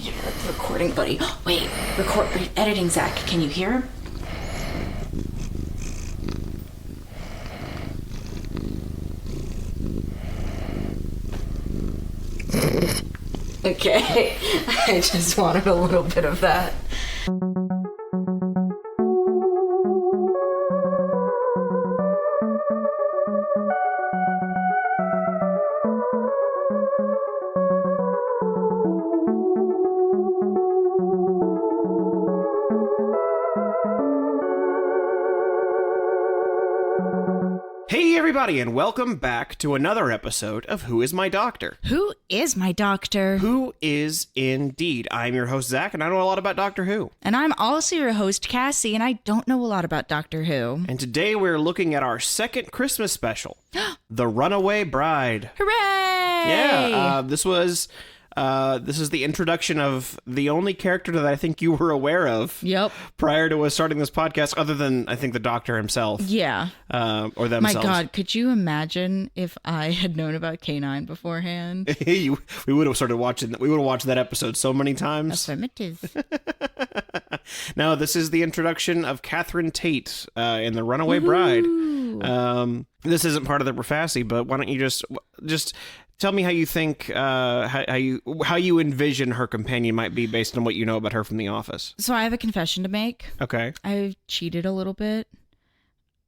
need to start the recording, buddy. Wait, editing, Zach. Can you hear him? Okay, I just wanted a little bit of that. Hey everybody, and welcome back to another episode of Who Is My Doctor? Who is my doctor? Who is indeed. I'm your host, Zach, and I know a lot about Doctor Who. And I'm also your host, Cassie, and I don't know a lot about Doctor Who. And today we're looking at our second Christmas special, The Runaway Bride. Hooray! Yeah, this is the introduction of the only character that I think you were aware of. Yep. Prior to us starting this podcast, other than, I think, the Doctor himself. Yeah. Or themselves. My God, could you imagine if I had known about K9 beforehand? We would have started watching. We would have watched that episode so many times. Affirmative. Now, this is the introduction of Catherine Tate in The Runaway Bride. This isn't part of the prophassie, but why don't you just tell me how you think how you envision her companion might be based on what you know about her from The Office. So I have a confession to make. Okay. I've cheated a little bit.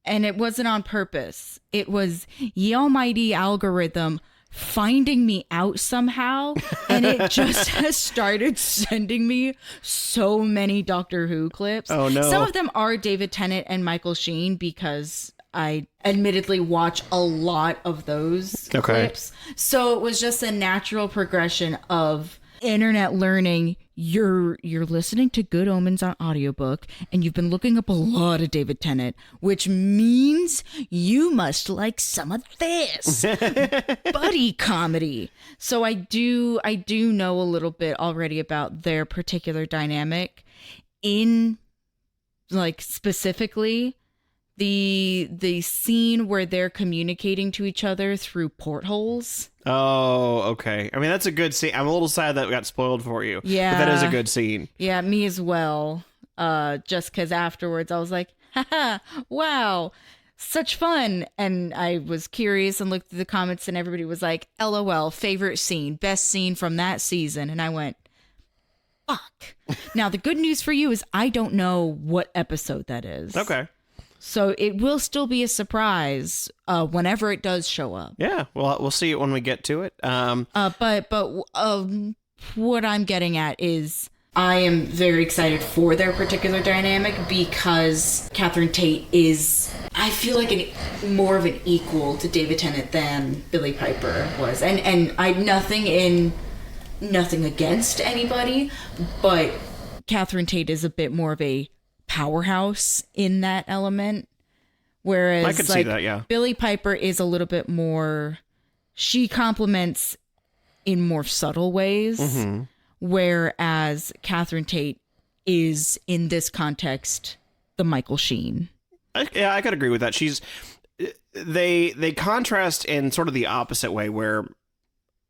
And it wasn't on purpose. It was the almighty algorithm finding me out somehow. And it just has started sending me so many Doctor Who clips. Oh, no. Some of them are David Tennant and Michael Sheen because I admittedly watch a lot of those clips. So it was just a natural progression of internet learning. You're listening to Good Omens on audiobook, and you've been looking up a lot of David Tennant, which means you must like some of this buddy comedy. So I do know a little bit already about their particular dynamic in, like, specifically the scene where they're communicating to each other through portholes. Oh, okay. I mean, that's a good scene. I'm a little sad that got spoiled for you. Yeah. But that is a good scene. Yeah, me as well. Just because afterwards I was like, haha, wow, such fun. And I was curious and looked through the comments and everybody was like, LOL, favorite scene, best scene from that season. And I went, fuck. Now, the good news for you is I don't know what episode that is. Okay. So it will still be a surprise whenever it does show up. Yeah, well, we'll see it when we get to it. But what I'm getting at is I am very excited for their particular dynamic because Catherine Tate is, I feel like, more of an equal to David Tennant than Billie Piper was. And I nothing against anybody, but Catherine Tate is a bit more of a powerhouse in that element, whereas I could see that, yeah. Billie Piper is a little bit more, she complements in more subtle ways, whereas Catherine Tate is, in this context, the Michael Sheen. I could agree with that. They contrast in sort of the opposite way, where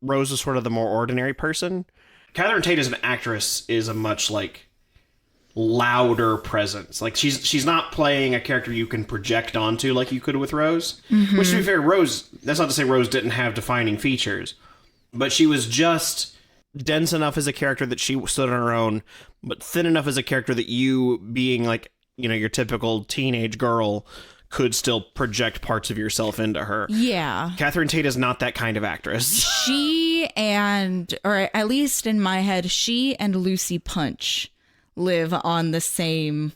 Rose is sort of the more ordinary person. Catherine Tate as an actress is a much, like, louder presence. Like, she's not playing a character you can project onto like you could with Rose. Which, to be fair, Rose, that's not to say Rose didn't have defining features, but she was just dense enough as a character that she stood on her own, but thin enough as a character that you, being, like, you know, your typical teenage girl, could still project parts of yourself into her. Yeah. Catherine Tate is not that kind of actress. She or at least in my head, she and Lucy Punch live on the same,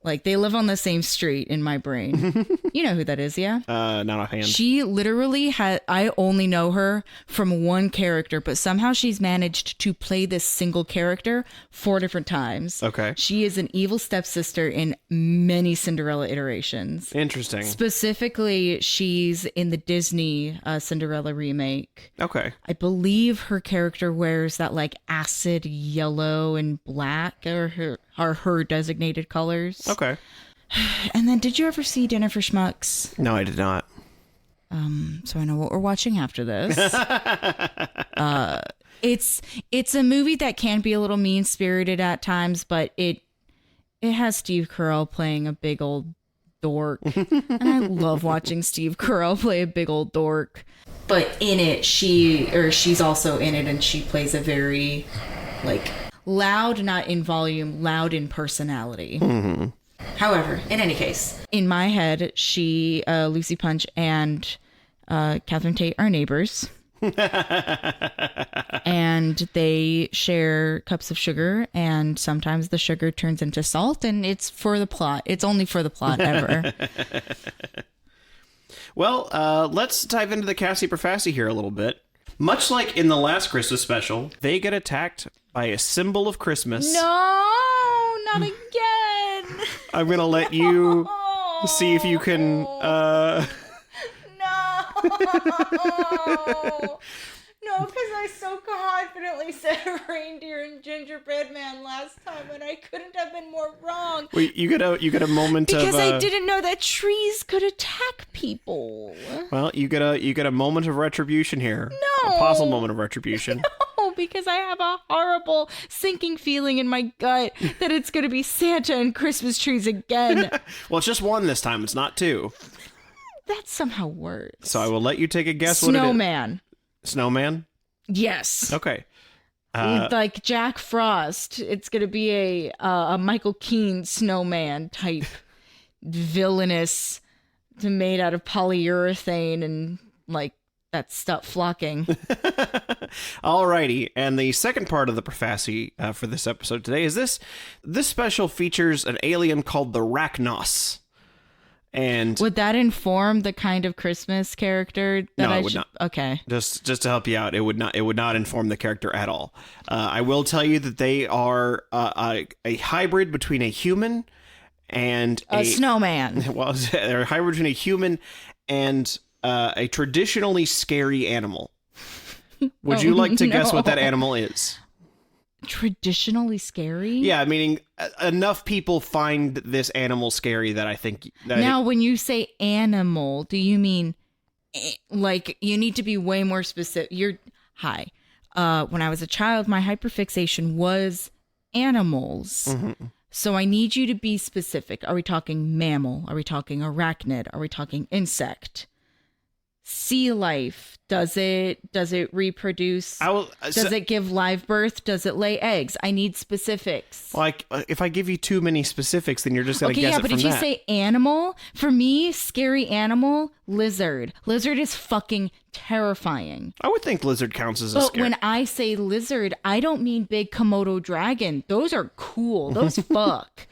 like, they live on the same street in my brain. You know who that is, yeah? Not offhand. She literally I only know her from one character, but somehow she's managed to play this single character 4 different times. Okay. She is an evil stepsister in many Cinderella iterations. Interesting. Specifically, she's in the Disney Cinderella remake. Okay. I believe her character wears that, like, acid yellow and black are her designated colors. Okay. And then, did you ever see Dinner for Schmucks? No, I did not. So I know what we're watching after this. It's a movie that can be a little mean-spirited at times, but it has Steve Carell playing a big old dork. And I love watching Steve Carell play a big old dork. But in it, she's also in it, and she plays a very, like, loud, not in volume, loud in personality. Mm-hmm. However, in any case, in my head, Lucy Punch and Catherine Tate are neighbors. And they share cups of sugar, and sometimes the sugar turns into salt, and it's for the plot. It's only for the plot ever. Well, let's dive into the Cassie prophassie here a little bit. Much like in the last Christmas special, they get attacked by a symbol of Christmas. No, not again. I'm going to let you see if you can... No, because I so confidently said reindeer and gingerbread man last time, and I couldn't have been more wrong. Well, you get a moment because I didn't know that trees could attack people. Well, you get a moment of retribution here. No, a possible moment of retribution. No, because I have a horrible sinking feeling in my gut that it's going to be Santa and Christmas trees again. Well, it's just one this time. It's not two. That's somehow worse. So I will let you take a guess. Snowman. Snowman? Yes. Okay. Like Jack Frost. It's going to be a Michael Keane snowman type villainous, made out of polyurethane and like that stuff flocking. Alrighty. And the second part of the prophassie for this episode today is this special features an alien called the Rachnos. And would that inform the kind of Christmas character that it would not. Okay. Just to help you out, it would not inform the character at all. I will tell you that they are a hybrid between a human and a snowman. Well, they're a hybrid between a human and a traditionally scary animal. Would you like to guess what that animal is? Traditionally scary? Yeah, meaning enough people find this animal scary that I think... Now, when you say animal, do you mean, like, you need to be way more specific? When I was a child, my hyperfixation was animals. Mm-hmm. So I need you to be specific. Are we talking mammal? Are we talking arachnid? Are we talking insect? Sea life, does it reproduce? Does it give live birth? Does it lay eggs? I need specifics. Like, if I give you too many specifics, then you're just going to guess it from that. Okay, yeah, but if you say animal, for me, scary animal, lizard. Lizard is fucking terrifying. I would think lizard counts as a scary. But when I say lizard, I don't mean big Komodo dragon. Those are cool. Those fuck.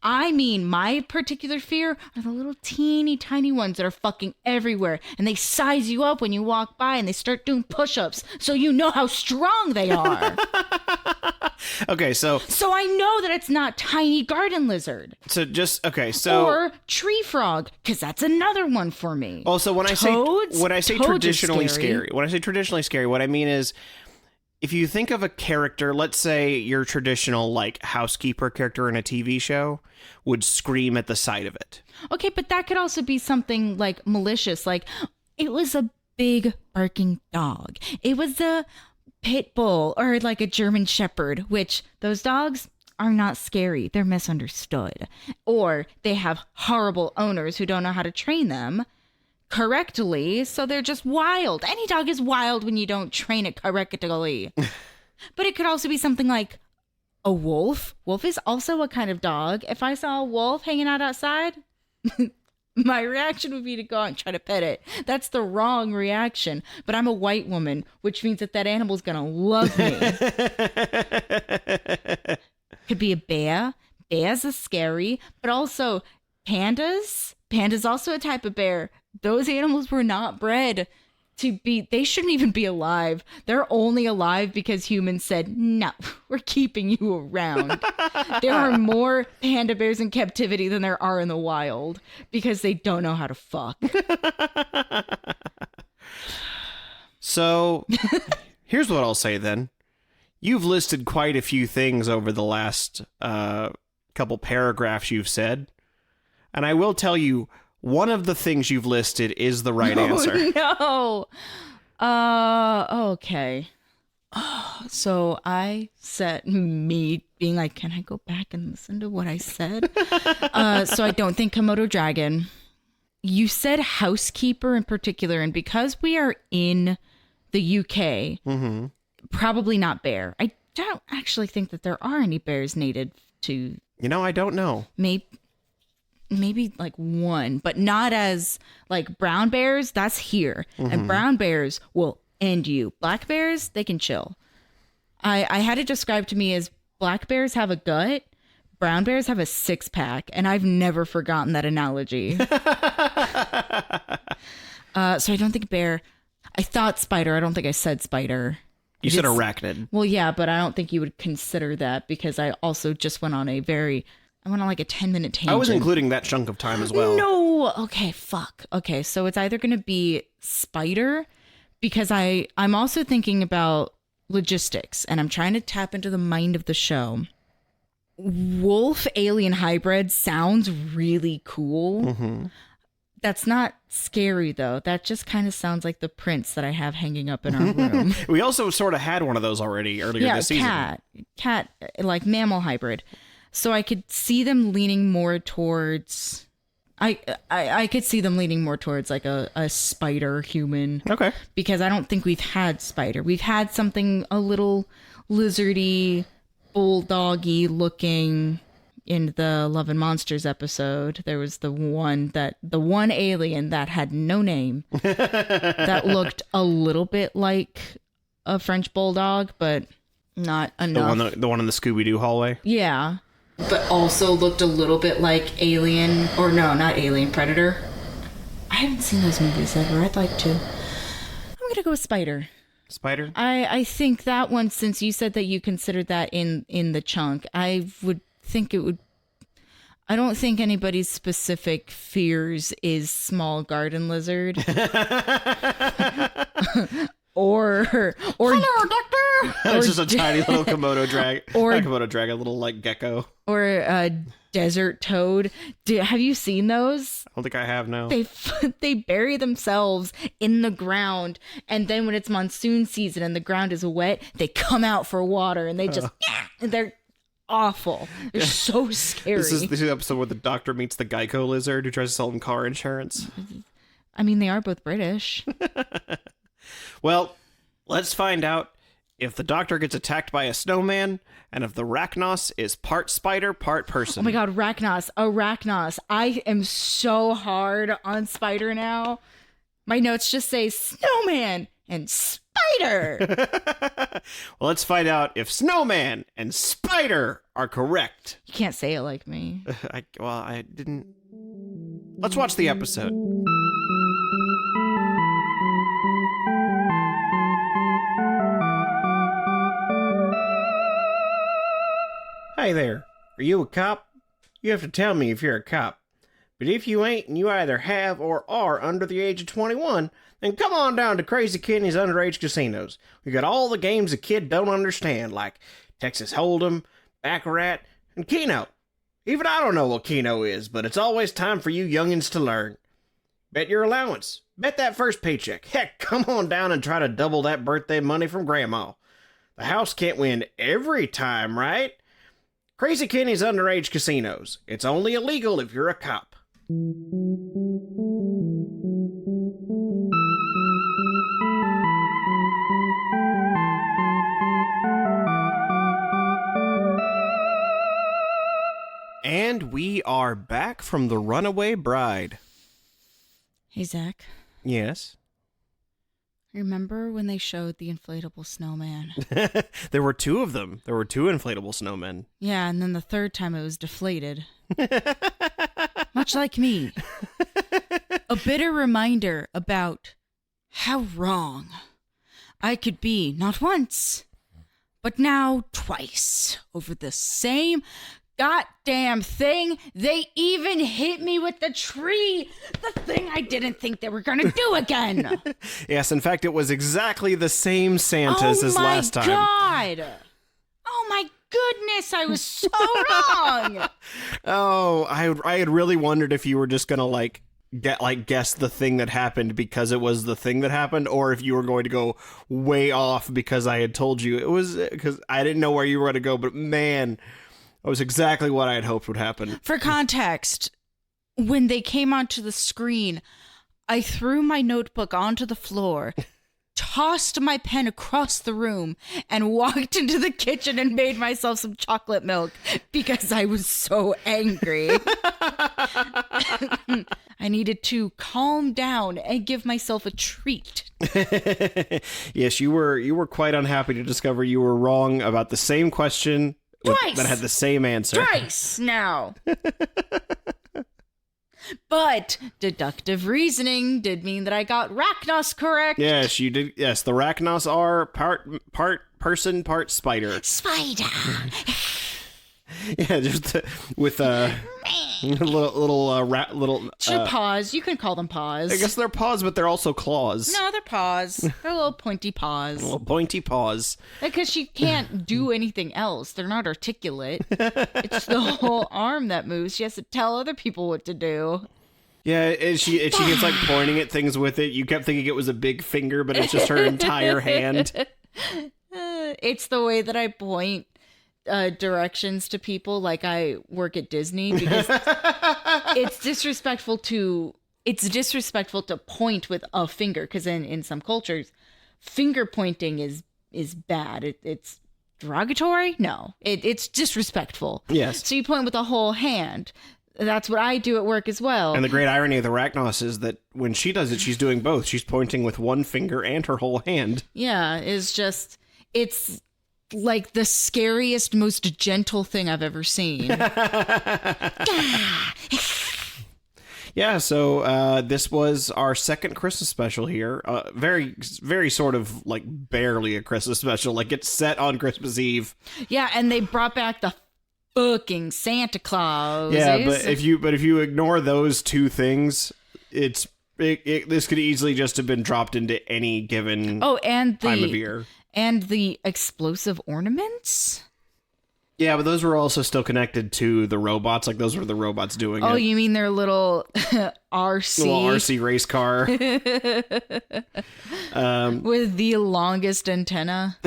I mean, my particular fear are the little teeny tiny ones that are fucking everywhere. And they size you up when you walk by and they start doing push-ups so you know how strong they are. Okay, so I know that it's not tiny garden lizard. Or tree frog, because that's another one for me. Also, when I say traditionally scary, what I mean is, if you think of a character, let's say your traditional, like, housekeeper character in a TV show would scream at the sight of it. Okay, but that could also be something, like, malicious. Like, it was a big barking dog. It was a pit bull or, like, a German shepherd, which those dogs are not scary. They're misunderstood. Or they have horrible owners who don't know how to train them correctly, so they're just wild. Any dog is wild when you don't train it correctly. But it could also be something like a wolf. Wolf is also a kind of dog. If I saw a wolf hanging out outside, my reaction would be to go out and try to pet it. That's the wrong reaction. But I'm a white woman, which means that animal's gonna love me. Could be a bear. Bears are scary, but also pandas. Panda's also a type of bear. Those animals were not bred to be, they shouldn't even be alive. They're only alive because humans said, no, we're keeping you around. There are more panda bears in captivity than there are in the wild because they don't know how to fuck. So here's what I'll say then. You've listed quite a few things over the last couple paragraphs you've said. And I will tell you, one of the things you've listed is the right answer. No. Okay. So I said, me being like, can I go back and listen to what I said? So I don't think Komodo dragon. You said housekeeper in particular, and because we are in the UK, probably not bear. I don't actually think that there are any bears native to... I don't know. Maybe like one, but not as like brown bears. That's here. And brown bears will end you. Black bears, they can chill. I had it described to me as black bears have a gut, brown bears have a six-pack, and I've never forgotten that analogy. So I don't think bear. I thought spider. I don't think I said spider. You said arachnid. Well, yeah, but I don't think you would consider that because I also just went on like a 10-minute tangent. I was including that chunk of time as well. No. Okay, fuck. Okay, so it's either going to be spider because I'm also thinking about logistics and I'm trying to tap into the mind of the show. Wolf alien hybrid sounds really cool. That's not scary though. That just kind of sounds like the prints that I have hanging up in our room. We also sort of had one of those already earlier this season. Cat, like mammal hybrid. So I could see them leaning more towards... I could see them leaning more towards like a spider human. Okay. Because I don't think we've had spider. We've had something a little lizardy, bulldoggy looking in the Love and Monsters episode. There was the one alien that had no name that looked a little bit like a French bulldog, but not enough. The one in the Scooby-Doo hallway? Yeah. But also looked a little bit like Alien, or no, not Alien, Predator. I haven't seen those movies ever. I'd like to. I'm going to go with Spider. Spider? I think that one, since you said that you considered that in the chunk, I would think it would... I don't think anybody's specific fears is small garden lizard. Or hello, doctor. It's just a tiny little Komodo dragon. Or not Komodo dragon, a little like gecko. Or a desert toad. Have you seen those? I don't think I have. No. They bury themselves in the ground, and then when it's monsoon season and the ground is wet, they come out for water, and they just they're awful. They're so scary. This is the episode where the doctor meets the Geico lizard who tries to sell him car insurance. I mean, they are both British. Well, let's find out if the doctor gets attacked by a snowman and if the Arachnos is part spider, part person. Oh my god, Arachnos. I am so hard on spider now. My notes just say snowman and spider. Well, let's find out if snowman and spider are correct. You can't say it like me. I didn't. Let's watch the episode. Hey there, are you a cop? You have to tell me if you're a cop. But if you ain't and you either have or are under the age of 21, then come on down to Crazy Kenny's Underage Casinos. We got all the games a kid don't understand, like Texas Hold'em, Baccarat, and Keno. Even I don't know what Keno is, but it's always time for you youngins to learn. Bet your allowance. Bet that first paycheck. Heck, come on down and try to double that birthday money from Grandma. The house can't win every time, right? Crazy Kenny's Underage Casinos. It's only illegal if you're a cop. And we are back from the Runaway Bride. Hey, Zach. Yes? Remember when they showed the inflatable snowman? There were two of them. There were two inflatable snowmen. Yeah, and then the third time it was deflated. Much like me. A bitter reminder about how wrong I could be, not once, but now twice, over the same goddamn thing. They even hit me with the tree, the thing I didn't think they were gonna do again. Yes, in fact, it was exactly the same Santas as last time. Oh my god! Oh my goodness, I was so wrong. Oh, I had really wondered if you were just gonna like guess the thing that happened because it was the thing that happened, or if you were going to go way off because I had told you. It was because I didn't know where you were going to go, but man, that was exactly what I had hoped would happen. For context, when they came onto the screen, I threw my notebook onto the floor, tossed my pen across the room, and walked into the kitchen and made myself some chocolate milk because I was so angry. I needed to calm down and give myself a treat. Yes, you were quite unhappy to discover you were wrong about the same question Twice! that had the same answer. Twice now. But deductive reasoning did mean that I got Rachnos correct. Yes, you did. Yes, the Rachnos are part person, part spider. Spider. Yeah, just with little paws. You can call them paws. I guess they're paws, but they're also claws. No, they're paws. They're little pointy paws. Little pointy paws. Because she can't do anything else. They're not articulate. It's the whole arm that moves. She has to tell other people what to do. Yeah, and she gets like pointing at things with it. You kept thinking it was a big finger, but it's just her entire hand. It's the way that I point directions to people like I work at Disney, because it's disrespectful to point with a finger, because in some cultures finger pointing is bad. It's derogatory. No, it's disrespectful. Yes. So you point with a whole hand. That's what I do at work as well. And the great irony of the Rachnos is that when she does it, she's doing both. She's pointing with one finger and her whole hand. Yeah, it's like the scariest, most gentle thing I've ever seen. Yeah, so this was our second Christmas special here. Very, very sort of like barely a Christmas special. Like it's set on Christmas Eve. Yeah, and they brought back the fucking Santa Claus. Yeah, but if you ignore those two things, this could easily just have been dropped into any given time of year. And the explosive ornaments? Yeah, but those were also still connected to the robots. Like, those were the robots doing it. Oh, you mean their little RC? Little RC race car. With the longest antenna.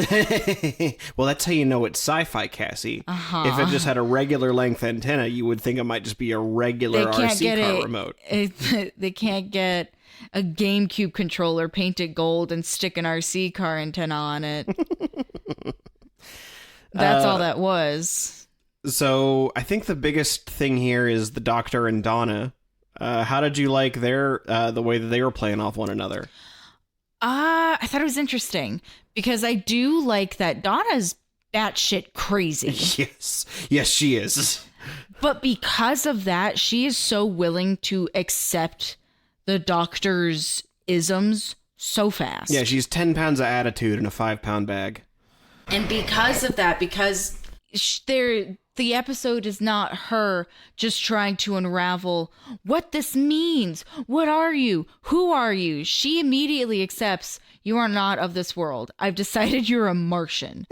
Well, that's how you know it's sci-fi, Cassie. Uh-huh. If it just had a regular length antenna, you would think it might just be a regular RC car remote. They can't get a GameCube controller painted gold and stick an RC car antenna on it. That's all that was. So I think the biggest thing here is the Doctor and Donna. How did you like the way that they were playing off one another? I thought it was interesting because I do like that Donna's batshit crazy. Yes, she is. But because of that, she is so willing to accept the Doctor's isms so fast. Yeah, she's 10 pounds of attitude in a 5-pound bag. And because of that, because the episode is not her just trying to unravel what this means. What are you? Who are you? She immediately accepts you are not of this world. I've decided you're a Martian.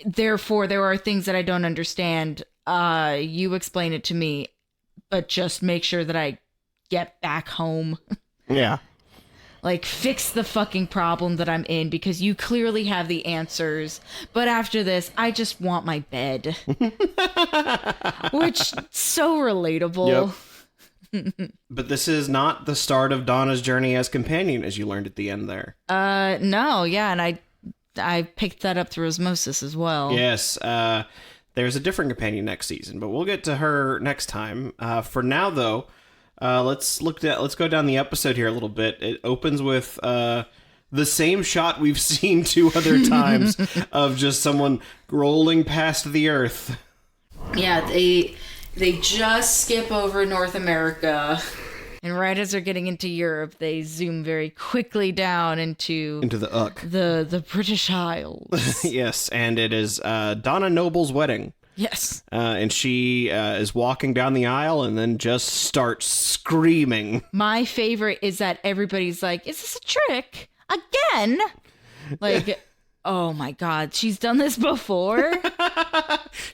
Therefore, there are things that I don't understand. You explain it to me, but just make sure that I get back home. Yeah. Like, fix the fucking problem that I'm in because you clearly have the answers. But after this, I just want my bed. Which, so relatable. Yep. But this is not the start of Donna's journey as companion, as you learned at the end there. No, yeah, and I picked that up through osmosis as well. Yes, there's a different companion next season, but we'll get to her next time. For now, though, let's go down the episode here a little bit. It opens with the same shot we've seen 2 other times of just someone rolling past the Earth. Yeah, they just skip over North America, and right as they're getting into Europe, they zoom very quickly down into the the British Isles. Yes, and it is Donna Noble's wedding. Yes. And she is walking down the aisle and then just starts screaming. My favorite is that everybody's like, is this a trick? Again? Like, oh my God, she's done this before?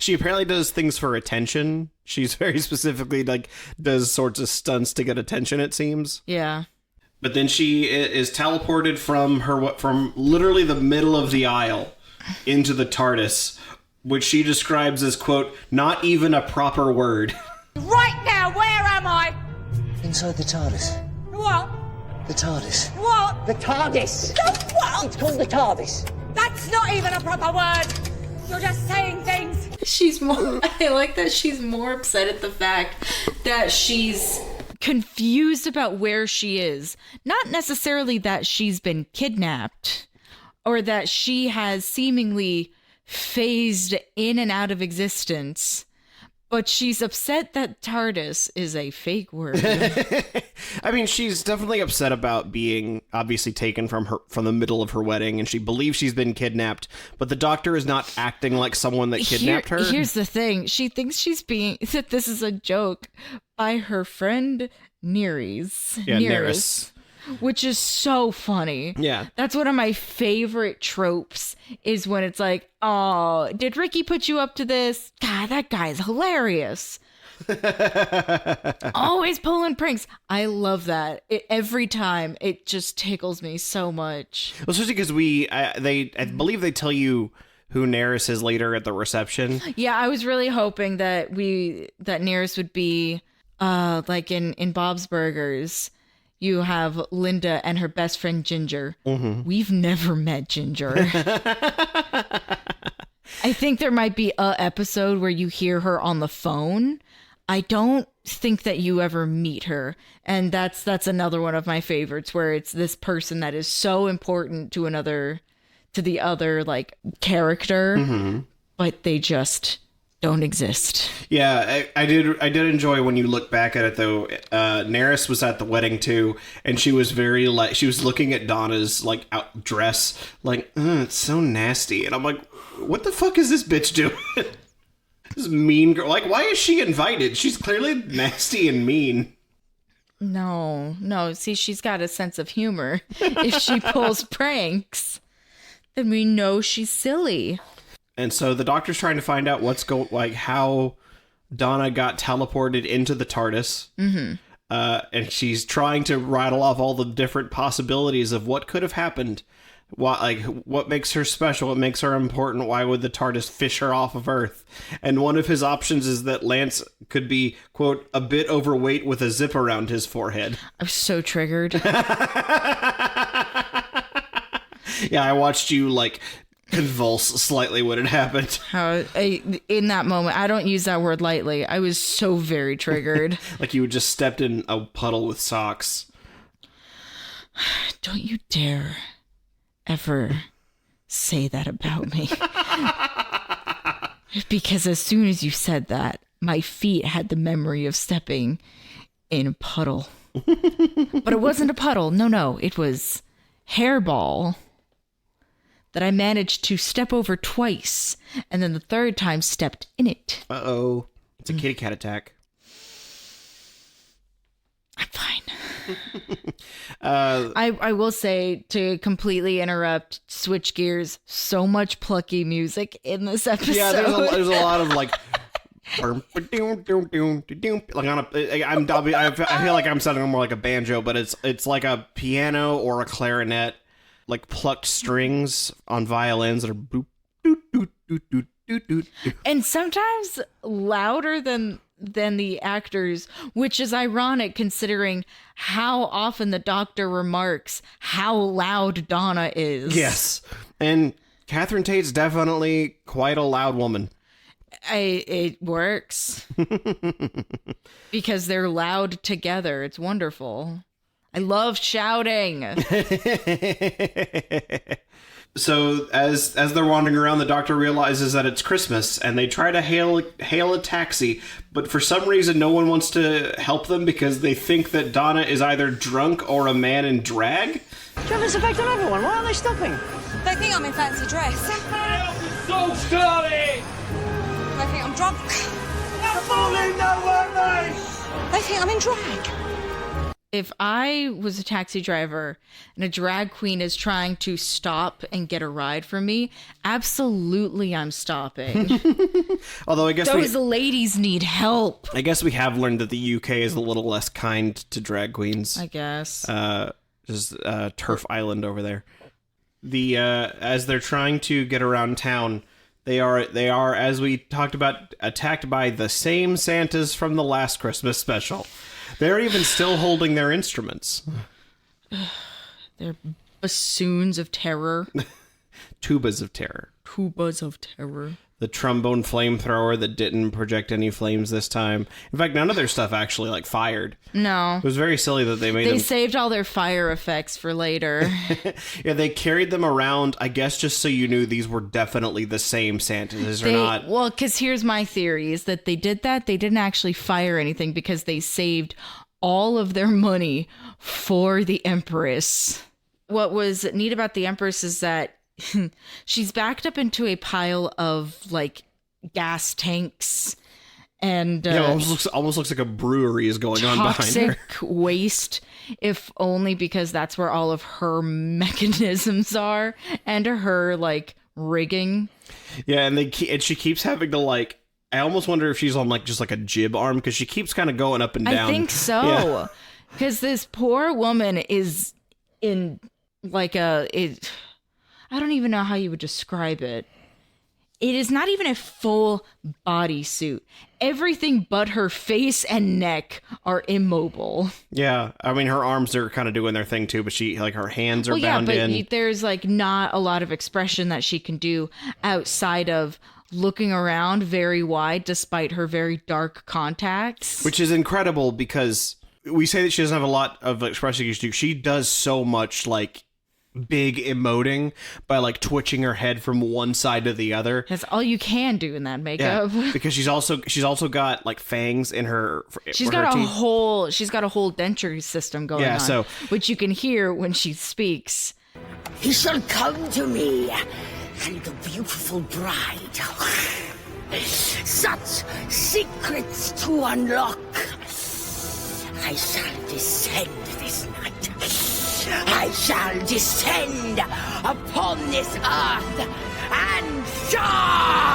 She apparently does things for attention. She's very specifically like does sorts of stunts to get attention, it seems. Yeah. But then she is teleported from literally the middle of the aisle into the TARDIS, which she describes as, quote, not even a proper word. Right now, where am I? Inside the TARDIS. What? The TARDIS. What? The TARDIS. The what? It's called the TARDIS. That's not even a proper word. You're just saying things. I like that she's more upset at the fact that she's confused about where she is. Not necessarily that she's been kidnapped or that she has seemingly phased in and out of existence, but she's upset that TARDIS is a fake word. I mean, she's definitely upset about being obviously taken from the middle of her wedding, and she believes she's been kidnapped, but the Doctor is not acting like someone that kidnapped her. Here's the thing. She thinks that this is a joke by her friend Nereus. Yeah, Nereus. Which is so funny. Yeah. That's one of my favorite tropes is when it's like, oh, did Ricky put you up to this? God, that guy's hilarious. Always pulling pranks. I love that. Every time. It just tickles me so much. Well, especially because I believe they tell you who Nereus is later at the reception. Yeah, I was really hoping that Nereus would be like in Bob's Burgers. You have Linda and her best friend Ginger. Mm-hmm. We've never met Ginger. I think there might be a episode where you hear her on the phone. I don't think that you ever meet her. And that's another one of my favorites where it's this person that is so important to the other like character, mm-hmm. but they just don't exist. Yeah, I did enjoy when you look back at it though. Nereus was at the wedding too, and she was very like she was looking at Donna's like dress, like it's so nasty, and I'm like, what the fuck is this bitch doing? This mean girl. Like, why is she invited? She's clearly nasty and mean. No. See, she's got a sense of humor. If she pulls pranks, then we know she's silly. And so the Doctor's trying to find out how Donna got teleported into the TARDIS. Mm-hmm. And she's trying to rattle off all the different possibilities of what could have happened. What makes her special? What makes her important? Why would the TARDIS fish her off of Earth? And one of his options is that Lance could be, quote, a bit overweight with a zip around his forehead. I'm so triggered. Yeah, I watched you, convulse slightly when it happened. In that moment, I don't use that word lightly. I was so very triggered. Like you had just stepped in a puddle with socks. Don't you dare ever say that about me. Because as soon as you said that, my feet had the memory of stepping in a puddle. But it wasn't a puddle. No. It was hairball that I managed to step over twice, and then the third time stepped in it. Uh-oh. It's a kitty cat attack. I'm fine. I will say, to completely interrupt, switch gears, so much plucky music in this episode. Yeah, there's a lot of I feel like I'm sounding more like a banjo, but it's like a piano or a clarinet, like plucked strings on violins that are boop, doot, doot, doot, doot, doot, doot. And sometimes louder than the actors, which is ironic considering how often the Doctor remarks how loud Donna is. Yes. And Catherine Tate's definitely quite a loud woman. It works. Because they're loud together. It's wonderful. I love shouting. So as they're wandering around, the Doctor realizes that it's Christmas, and they try to hail a taxi, but for some reason no one wants to help them because they think that Donna is either drunk or a man in drag. Do you have this effect on everyone? Why aren't they stopping? They think I'm in fancy dress. So Charlie! They think I'm drunk. I'm falling nowhere, mate! They think I'm in drag. if I was a taxi driver and a drag queen is trying to stop and get a ride for me, absolutely I'm stopping. Although I guess those ladies need help. I guess we have learned that the UK is a little less kind to drag queens. I guess. Just Turf Island over there. As they're trying to get around town, they are, as we talked about, attacked by the same Santas from the last Christmas special. They're even still holding their instruments. They're bassoons of terror. Tubas of terror. Tubas of terror. The trombone flamethrower that didn't project any flames this time. In fact, none of their stuff actually fired. No. It was very silly that they saved all their fire effects for later. Yeah, they carried them around, I guess, just so you knew these were definitely the same Santas or not. Well, because here's my theory, is that they did that. They didn't actually fire anything because they saved all of their money for the Empress. What was neat about the Empress is that she's backed up into a pile of gas tanks and almost looks like a brewery is going on behind her. Toxic waste, if only because that's where all of her mechanisms are and her rigging. Yeah, and she keeps having to I almost wonder if she's on just a jib arm because she keeps kind of going up and down. I think so, because this poor woman is in I don't even know how you would describe it. It is not even a full bodysuit. Everything but her face and neck are immobile. Yeah, I mean, her arms are kind of doing their thing too, but her hands are bound in. Yeah, but there's not a lot of expression that she can do outside of looking around very wide despite her very dark contacts. Which is incredible because we say that she doesn't have a lot of expression she can do. She does so much big emoting by twitching her head from one side to the other. That's all you can do in that makeup. Yeah, because she's also got fangs in her. She's got a whole denture system going on. So which you can hear when she speaks. He shall come to me, and the beautiful bride. Such secrets to unlock. I shall descend this night. I shall descend upon this earth and shine!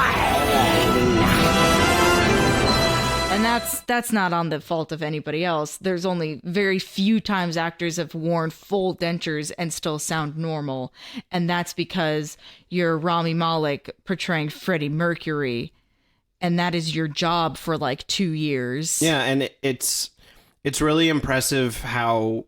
And that's not on the fault of anybody else. There's only very few times actors have worn full dentures and still sound normal. And that's because you're Rami Malek portraying Freddie Mercury. And that is your job for 2 years. Yeah, and it's really impressive how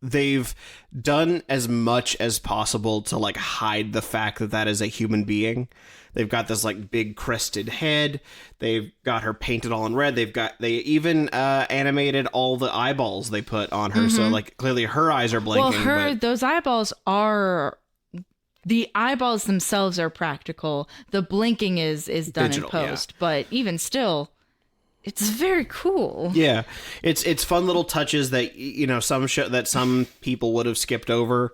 they've done as much as possible to hide the fact that is a human being. They've got this big crested head. They've got her painted all in red. They even animated all the eyeballs they put on her. Mm-hmm. So clearly her eyes are blinking. Well, those eyeballs are, the eyeballs themselves are practical. The blinking is done digital, in post. Yeah. But even still, it's very cool. Yeah, it's fun little touches that some people would have skipped over,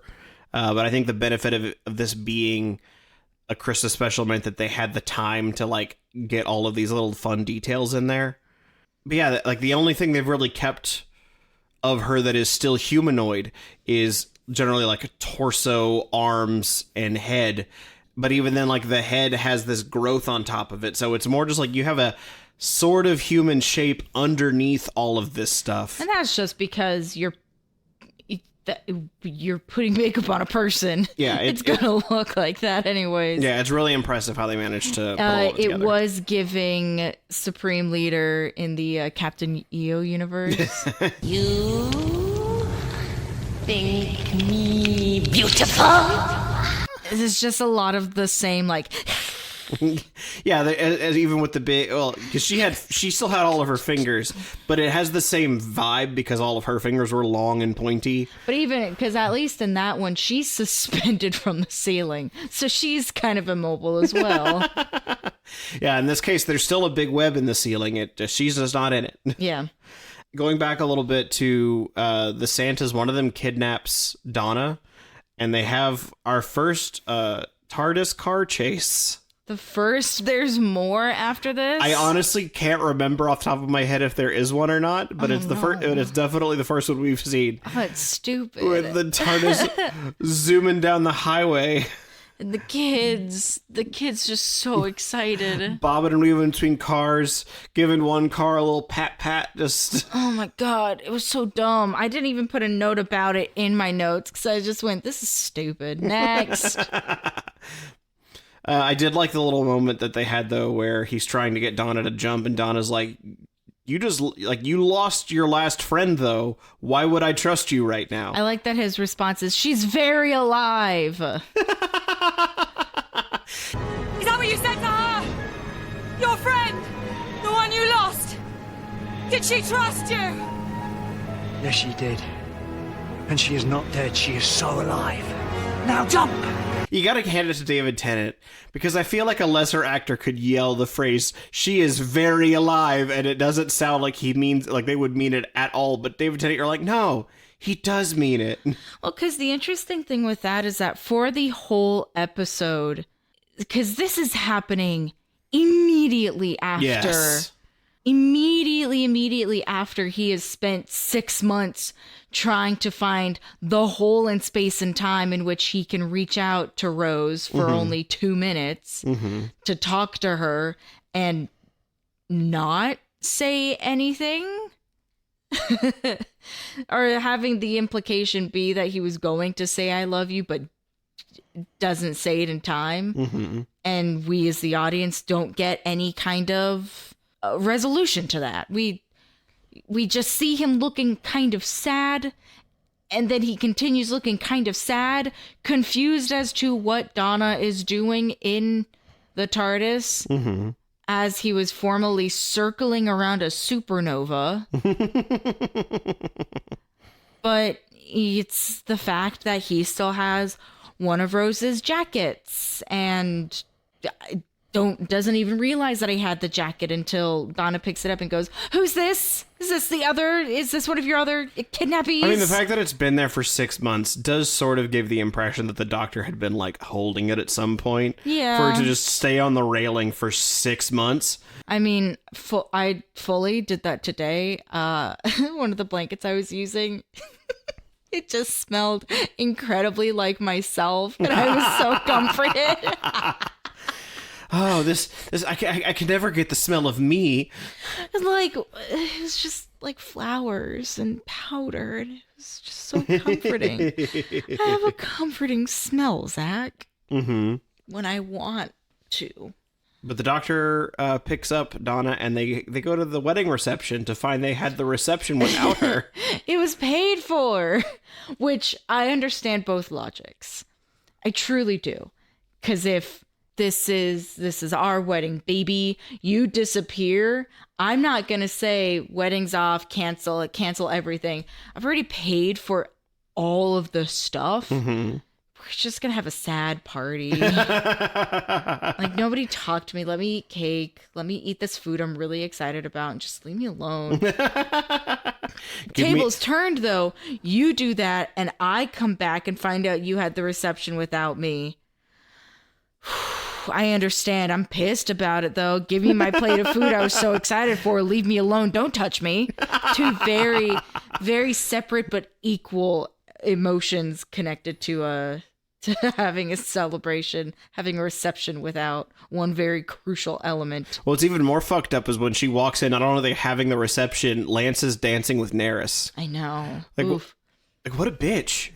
but I think the benefit of this being a Christmas special meant that they had the time to get all of these little fun details in there. But yeah, the only thing they've really kept of her that is still humanoid is generally a torso, arms, and head. But even then, the head has this growth on top of it, so it's more just you have a sort of human shape underneath all of this stuff. And that's just because you're putting makeup on a person. Yeah, it's gonna look like that anyways. Yeah, it's really impressive how they managed to pull all it was giving Supreme Leader in the Captain EO universe. You think me beautiful? There's just a lot of the same Yeah, as even with the big, because she still had all of her fingers, but it has the same vibe because all of her fingers were long and pointy. But even because at least in that one, she's suspended from the ceiling, so she's kind of immobile as well. Yeah, in this case, there's still a big web in the ceiling. She's just not in it. Yeah. Going back a little bit to the Santas, one of them kidnaps Donna, and they have our first TARDIS car chase. There's more after this. I honestly can't remember off the top of my head if there is one or not, but it's the first. It's definitely the first one we've seen. Oh, it's stupid. With the TARDIS zooming down the highway. And the kids just so excited. Bobbing and weaving between cars, giving one car a little pat, just... Oh my God, it was so dumb. I didn't even put a note about it in my notes because I just went, this is stupid. Next. I did like the little moment that they had, though, where he's trying to get Donna to jump, and Donna's like, you lost your last friend, though. Why would I trust you right now? I like that his response is, she's very alive. Is that what you said to her? Your friend? The one you lost? Did she trust you? Yes, she did. And she is not dead. She is so alive. Now jump! You gotta hand it to David Tennant, because I feel like a lesser actor could yell the phrase, she is very alive, and it doesn't sound like he means, like they would mean it at all. But David Tennant, you're like, no, he does mean it. Well, because the interesting thing with that is that for the whole episode, because this is happening immediately after. Yes. Immediately after he has spent 6 months trying to find the hole in space and time in which he can reach out to Rose for only 2 minutes to talk to her and not say anything. Or having the implication be that he was going to say I love you but doesn't say it in time. And we as the audience don't get any kind of resolution to that. We just see him looking kind of sad, and then he continues looking kind of sad, confused as to what Donna is doing in the TARDIS as he was formally circling around a supernova. But it's the fact that he still has one of Rose's jackets and doesn't even realize that he had the jacket until Donna picks it up and goes, who's this? Is this one of your other kidnappies? I mean, the fact that it's been there for 6 months does sort of give the impression that the Doctor had been, like, holding it at some point. Yeah. For it to just stay on the railing for 6 months. I mean, I fully did that today. One of the blankets I was using, it just smelled incredibly like myself, and I was so comforted. Oh, this I can never get the smell of me. It's just like flowers and powder, and it was just so comforting. I have a comforting smell, Zach. When I want to. But the Doctor picks up Donna, and they go to the wedding reception to find they had the reception without her. It was paid for, which I understand both logics. I truly do. Because if this is our wedding, baby, you disappear, I'm not going to say wedding's off, cancel everything. I've already paid for all of the stuff. We're just going to have a sad party. Like, nobody talk to me. Let me eat cake. Let me eat this food I'm really excited about, and just leave me alone. Tables turned, though. You do that, and I come back and find out you had the reception without me. I understand. I'm pissed about it, though. Give me my plate of food I was so excited for. Leave me alone. Don't touch me. Two very, very separate but equal emotions connected to having a celebration, having a reception without one very crucial element. What's even more fucked up is when she walks in, not only are they having the reception, Lance is dancing with Nerys. I know. Like what a bitch.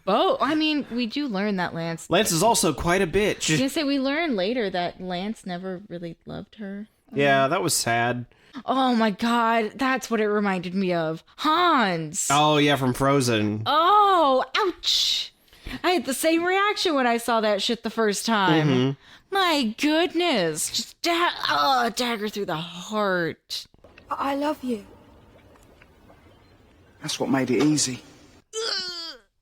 I mean, we do learn that Lance is also quite a bitch. I was gonna say, we learn later that Lance never really loved her. Yeah, that was sad. Oh my god, that's what it reminded me of. Hans! Oh yeah, from Frozen. Oh, ouch! I had the same reaction when I saw that shit the first time. My goodness. Just dagger through the heart. I love you. That's what made it easy.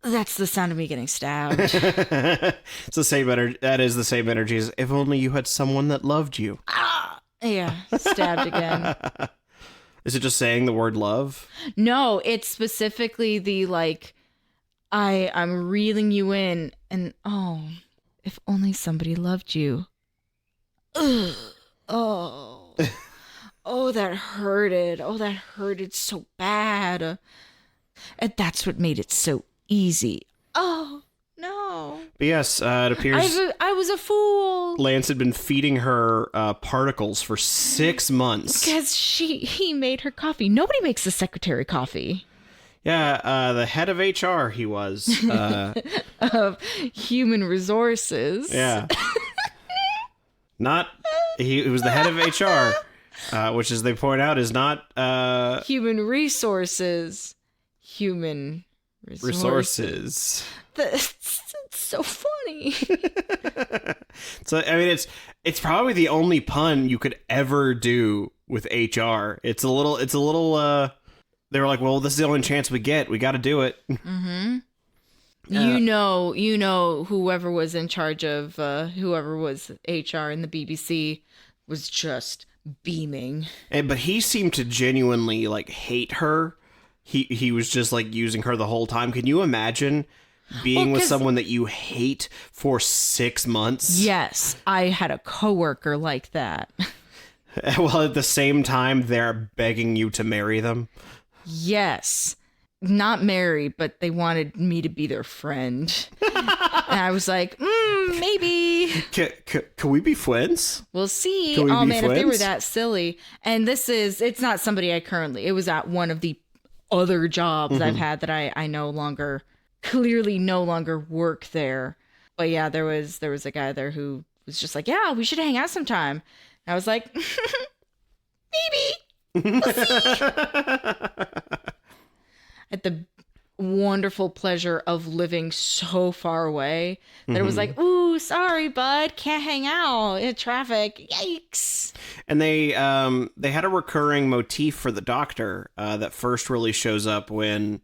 That's the sound of me getting stabbed. It's the same energy. That is the same energy as if only you had someone that loved you. Yeah, stabbed again. Is it just saying the word love? No, it's specifically the like, I'm reeling you in, and oh, if only somebody loved you. Oh. Oh, that hurted. Oh, that hurted so bad. And that's what made it so easy. Oh, no. But yes, it appears I was a fool. Lance had been feeding her particles for 6 months. Because he made her coffee. Nobody makes the secretary coffee. Yeah, the head of HR he was. Of human resources. Yeah. He was the head of HR, which, as they point out, is not... Human resources. Human resources. That's so funny. So, I mean, it's probably the only pun you could ever do with HR. It's a little, they were like, well, this is the only chance we get. We got to do it. Mm-hmm. You know, whoever was in charge of, whoever was HR in the BBC was just beaming. But he seemed to genuinely, like, hate her. He was just, like, using her the whole time. Can you imagine being with someone that you hate for 6 months? Yes, I had a coworker like that. Well, at the same time, they're begging you to marry them. Yes. Not marry, but they wanted me to be their friend. And I was like, maybe. Can we be friends? We'll see. Can we be man, friends? if they were that silly. And it's not somebody it was at one of the other jobs I've had that I clearly no longer work there. But yeah, there was a guy there who was just like, yeah, we should hang out sometime. And I was like, maybe. We'll see. At the wonderful pleasure of living so far away that it was like, ooh, sorry, bud, can't hang out in traffic. Yikes. And they had a recurring motif for the Doctor that first really shows up when,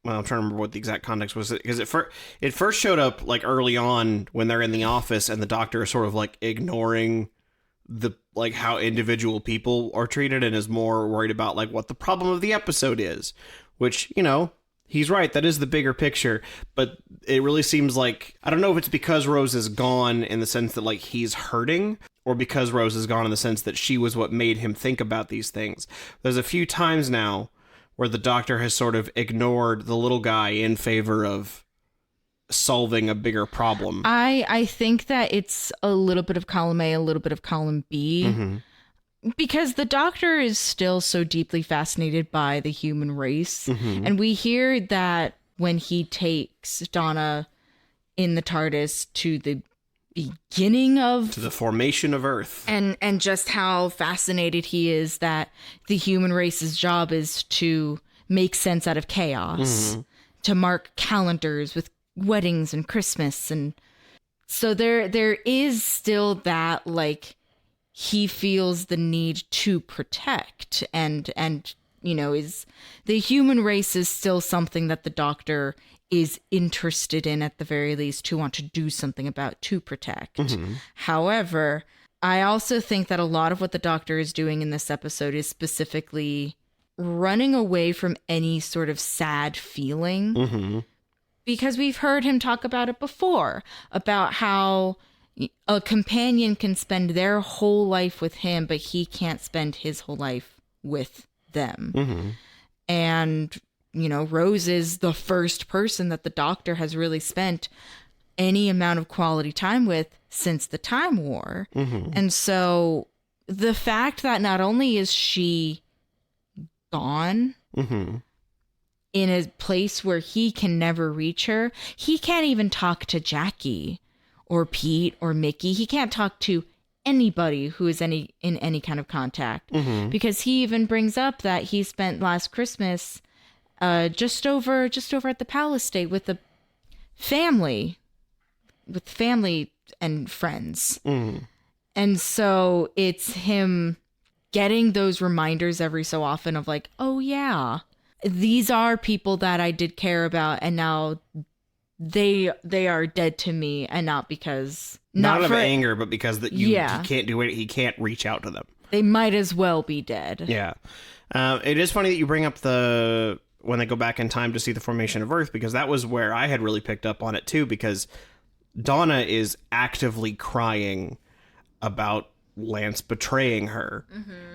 well, I'm trying to remember what the exact context was, because it first showed up like early on when they're in the office and the Doctor is sort of like ignoring the like how individual people are treated and is more worried about like what the problem of the episode is, which, you know, he's right, that is the bigger picture, but it really seems like, I don't know if it's because Rose is gone in the sense that like he's hurting, or because Rose is gone in the sense that she was what made him think about these things. There's a few times now where the Doctor has sort of ignored the little guy in favor of solving a bigger problem. I think that it's a little bit of column A, a little bit of column B, because the Doctor is still so deeply fascinated by the human race. And we hear that when he takes Donna in the TARDIS to the beginning of... to the formation of Earth. And just how fascinated he is that the human race's job is to make sense out of chaos, to mark calendars with weddings and Christmas. And so there is still that, like, he feels the need to protect and you know, is the human race is still something that the Doctor is interested in, at the very least, to want to do something about, to protect. However, I also think that a lot of what the Doctor is doing in this episode is specifically running away from any sort of sad feeling. Because we've heard him talk about it before, about how a companion can spend their whole life with him, but he can't spend his whole life with them. And, you know, Rose is the first person that the Doctor has really spent any amount of quality time with since the Time War. And so the fact that not only is she gone in a place where he can never reach her, he can't even talk to Jackie or Pete or Mickey. He can't talk to anybody who is in any kind of contact, because he even brings up that he spent last Christmas just over at the Palace State with the family and friends. And so it's him getting those reminders every so often of like, oh yeah, these are people that I did care about, and now they are dead to me, and not because not of anger, but because that he can't do it. He can't reach out to them. They might as well be dead. Yeah. It is funny that you bring up when they go back in time to see the formation of Earth, because that was where I had really picked up on it too, because Donna is actively crying about Lance betraying her.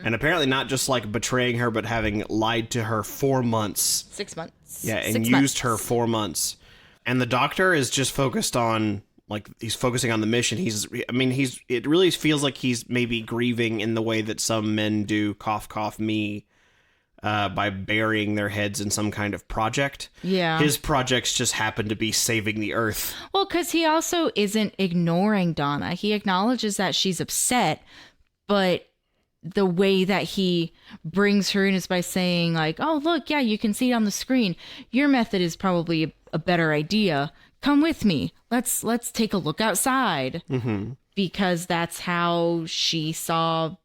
And apparently not just like betraying her, but having lied to her 4 months. 6 months. Yeah, and 6 used months. her 4 months. And the doctor is just focused on, like, he's focusing on the mission. It really feels like he's maybe grieving in the way that some men do, cough, cough, me, by burying their heads in some kind of project. Yeah. His projects just happen to be saving the Earth. Well, because he also isn't ignoring Donna. He acknowledges that she's upset, but the way that he brings her in is by saying, like, oh, look, yeah, you can see it on the screen. Your method is probably a better idea. Come with me. Let's take a look outside. Mm-hmm. Because that's how she saw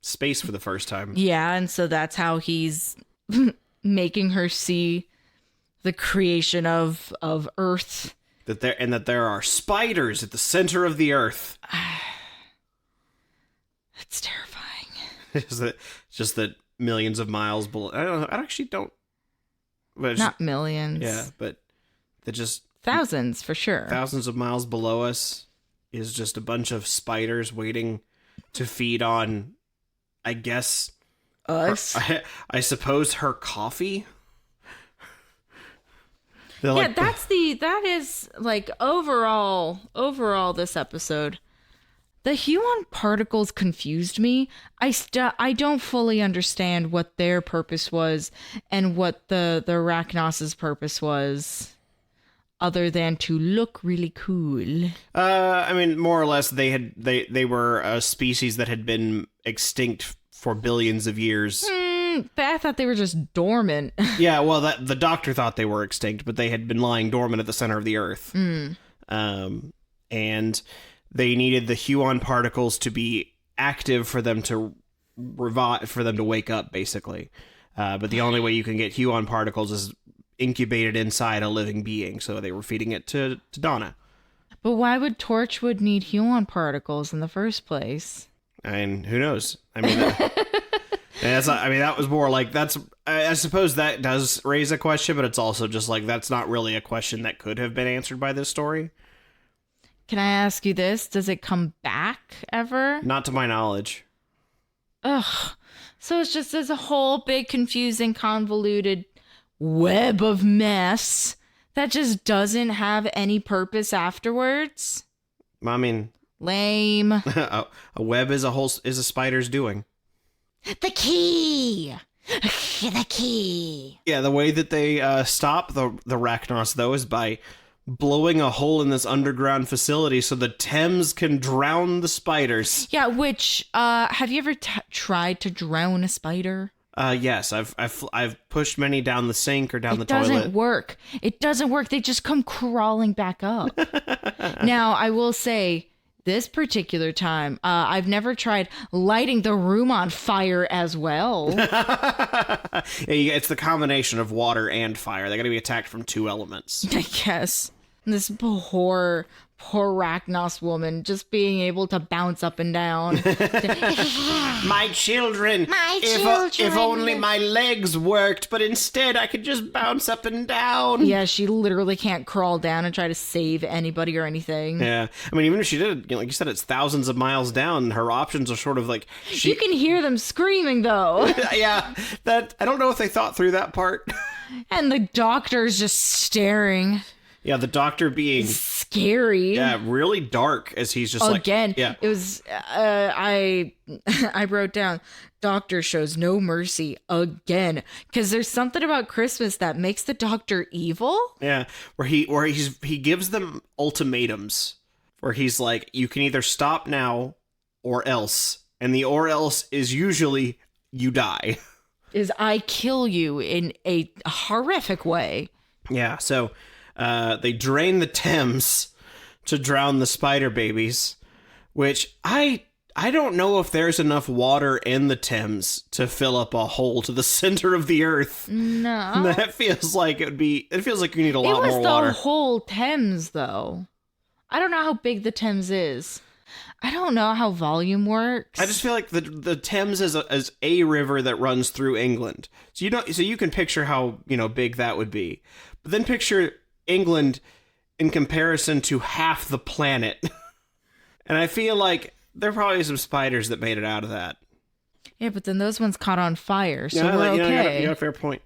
space for the first time. Yeah, and so that's how he's making her see the creation of Earth. That there are spiders at the center of the Earth. That's terrifying. just that millions of miles below. I actually don't. But not millions. Yeah, but that just thousands for sure. Thousands of miles below us is just a bunch of spiders waiting to feed on, I guess, us. I suppose her coffee. Yeah, that is like overall this episode. The Huon particles confused me. I don't fully understand what their purpose was and what the Arachnos' purpose was, other than to look really cool. I mean, more or less, they were a species that had been extinct for billions of years. I thought they were just dormant. Yeah, well, the doctor thought they were extinct, but they had been lying dormant at the center of the Earth. And they needed the Huon particles to be active for them to revive, for them to wake up, basically. But the only way you can get Huon particles is incubated inside a living being, so they were feeding it to Donna. But why would Torchwood need Huon particles in the first place? I mean, who knows? I mean, that was more like, I suppose that does raise a question, but it's also just like, that's not really a question that could have been answered by this story. Can I ask you this? Does it come back ever? Not to my knowledge. Ugh. So it's just there's a whole big confusing, convoluted web of mess that just doesn't have any purpose afterwards. I mean, lame. A web is a spider's doing. The key. The key. Yeah, the way that they stop the Arachnos, though, is by blowing a hole in this underground facility so the Thames can drown the spiders. Yeah, which have you ever tried to drown a spider? Yes, I've pushed many down the sink or down the toilet. It doesn't work. It doesn't work. They just come crawling back up. Now, I will say, this particular time, I've never tried lighting the room on fire as well. Yeah, it's the combination of water and fire. They got to be attacked from two elements. I guess. This poor Arachnos woman just being able to bounce up and down. My children. If only my legs worked, but instead I could just bounce up and down. Yeah, she literally can't crawl down and try to save anybody or anything. Yeah. I mean, even if she did, like you said, it's thousands of miles down. Her options are sort of like... You can hear them screaming, though. Yeah. I don't know if they thought through that part. And the doctor's just staring. Yeah, the doctor being... scary. Yeah, really dark as he's just Again, yeah. It was, I wrote down, doctor shows no mercy again. Because there's something about Christmas that makes the doctor evil. Yeah, where he gives them ultimatums. Where he's like, you can either stop now or else. And the or else is usually you die. Is I kill you in a horrific way. Yeah, so... they drain the Thames to drown the spider babies, which I don't know if there's enough water in the Thames to fill up a hole to the center of the Earth. No. That feels like it feels like you need a lot more water. It was the whole Thames, though. I don't know how big the Thames is. I don't know how volume works. I just feel like the Thames is a river that runs through England. So you can picture how, big that would be. But then picture England in comparison to half the planet. And I feel like There are probably some spiders that made it out of that. Yeah, but then those ones caught on fire, so we're okay. You got a fair point.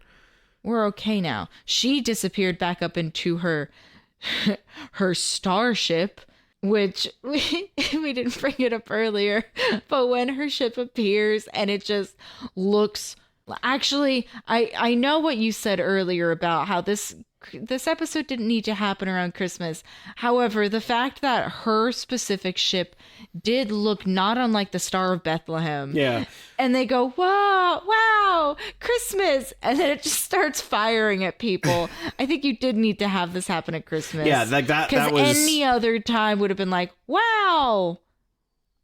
We're okay now. She disappeared back up into her starship, which we didn't bring it up earlier, but when her ship appears and it just looks... Actually, I know what you said earlier about how this episode didn't need to happen around Christmas. However, the fact that her specific ship did look not unlike the Star of Bethlehem. Yeah. And they go, wow, Christmas. And then it just starts firing at people. I think you did need to have this happen at Christmas. Yeah, like that was... Because any other time would have been like, wow.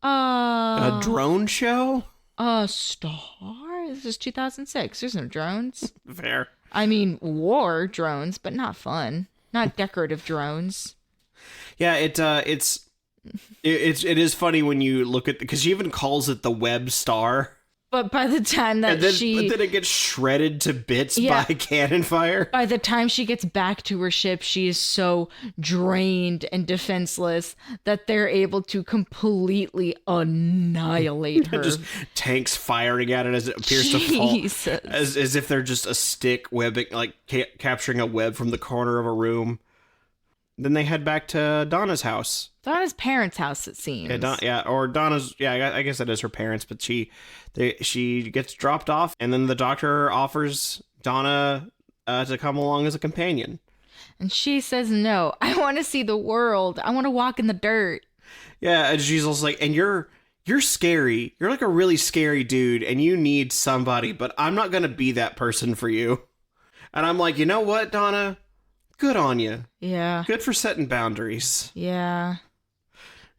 A drone show? A star? This is 2006. There's no drones. Fair. I mean, war drones, but not fun. Not decorative drones. Yeah, it is funny when you look at... Because she even calls it the Webb Star. But by the time that but then it gets shredded to bits by cannon fire. By the time she gets back to her ship, she is so drained and defenseless that they're able to completely annihilate her. Just tanks firing at it as it appears to fall. As if they're just a stick webbing, like capturing a web from the corner of a room. Then they head back to Donna's house. Donna's parents' house, it seems. Or Donna's. Yeah, I guess that is her parents. But she gets dropped off, and then the doctor offers Donna to come along as a companion. And she says, "No, I want to see the world. I want to walk in the dirt." Yeah, and she's also like, "And you're scary. You're like a really scary dude, and you need somebody. But I'm not gonna be that person for you." And I'm like, you know what, Donna? Good on you. Yeah. Good for setting boundaries. Yeah.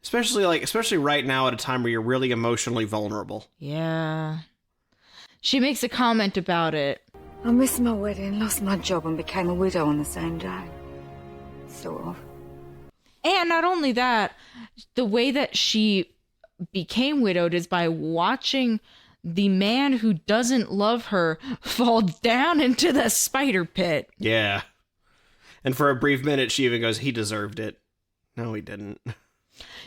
Especially right now at a time where you're really emotionally vulnerable. Yeah. She makes a comment about it. I missed my wedding, lost my job, and became a widow on the same day. Sort of. And not only that, the way that she became widowed is by watching the man who doesn't love her fall down into the spider pit. Yeah. And for a brief minute, she even goes, he deserved it. No, he didn't.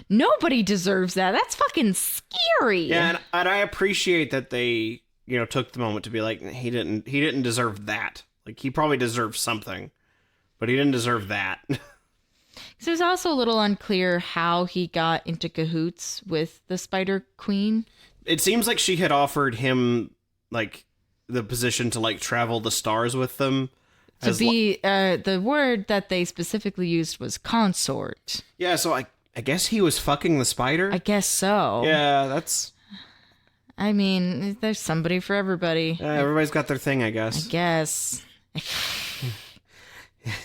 Nobody deserves that. That's fucking scary. Yeah, and I appreciate that they, took the moment to be like, he didn't deserve that. Like, he probably deserved something, but he didn't deserve that. So it's also a little unclear how he got into cahoots with the Spider Queen. It seems like she had offered him, like, the position to, like, travel the stars with them. To be, the word that they specifically used was consort. Yeah, so I guess he was fucking the spider? I guess so. Yeah, that's... I mean, there's somebody for everybody. Everybody's got their thing, I guess. I guess.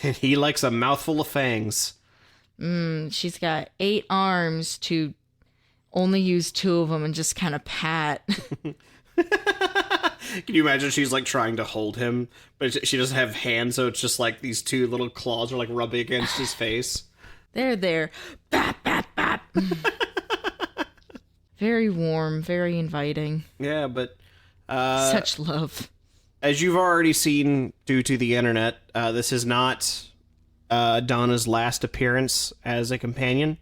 He likes a mouthful of fangs. She's got 8 arms to only use 2 of them and just kind of pat. Can you imagine she's like trying to hold him, but she doesn't have hands, so it's just like these 2 little claws are like rubbing against his face. They're there. Bap, bap, bap. Very warm, very inviting. Yeah, but... such love. As you've already seen due to the internet, this is not Donna's last appearance as a companion.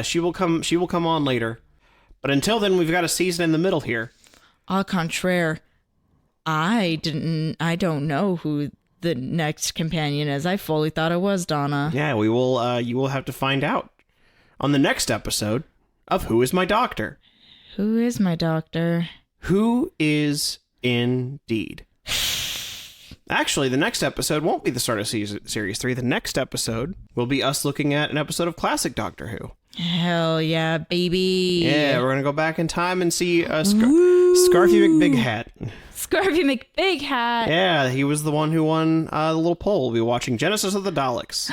She will come on later. But until then, we've got a season in the middle here. Au contraire, I don't know who the next companion is. I fully thought it was Donna. Yeah, we will. You will have to find out on the next episode of Who Is My Doctor? Who is my doctor? Who is indeed? Actually, the next episode won't be the start of Series 3. The next episode will be us looking at an episode of classic Doctor Who. Hell yeah, baby. Yeah, we're going to go back in time and see Scarfy McBighat. Scarfy McBighat. Yeah, he was the one who won the little poll. We'll be watching Genesis of the Daleks.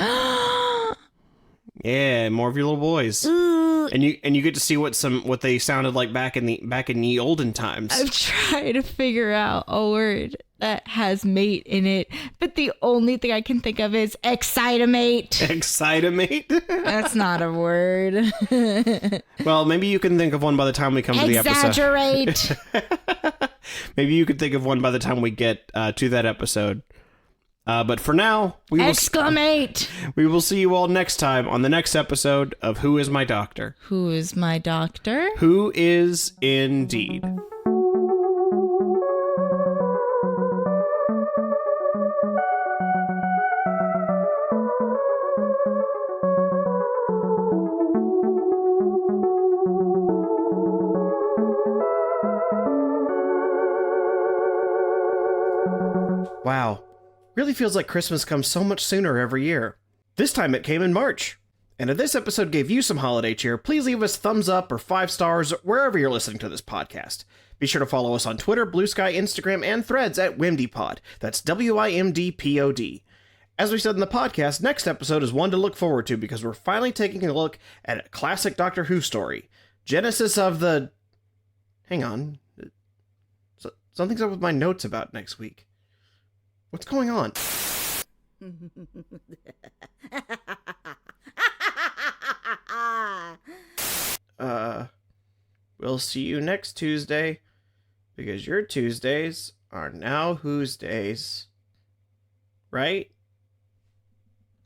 Yeah, more of your little boys. And you get to see what they sounded like back in the olden times. I'm trying to figure out a word that has mate in it, but the only thing I can think of is excitamate. Excitamate? That's not a word. Well, maybe you can think of one by the time we come to the episode. Exaggerate. Maybe you could think of one by the time we get to that episode. But for now, we will see you all next time on the next episode of Who Is My Doctor? Who is my doctor? Who is indeed. Wow. Really feels like Christmas comes so much sooner every year. This time it came in March. And if this episode gave you some holiday cheer, please leave us thumbs up or 5 stars wherever you're listening to this podcast. Be sure to follow us on Twitter, Blue Sky, Instagram, and Threads at WimDpod. That's WIMDPOD. As we said in the podcast, next episode is one to look forward to because we're finally taking a look at a classic Doctor Who story. Genesis of the... Hang on. Something's up with my notes about next week. What's going on? We'll see you next Tuesday, because your Tuesdays are now Who's Days. Right?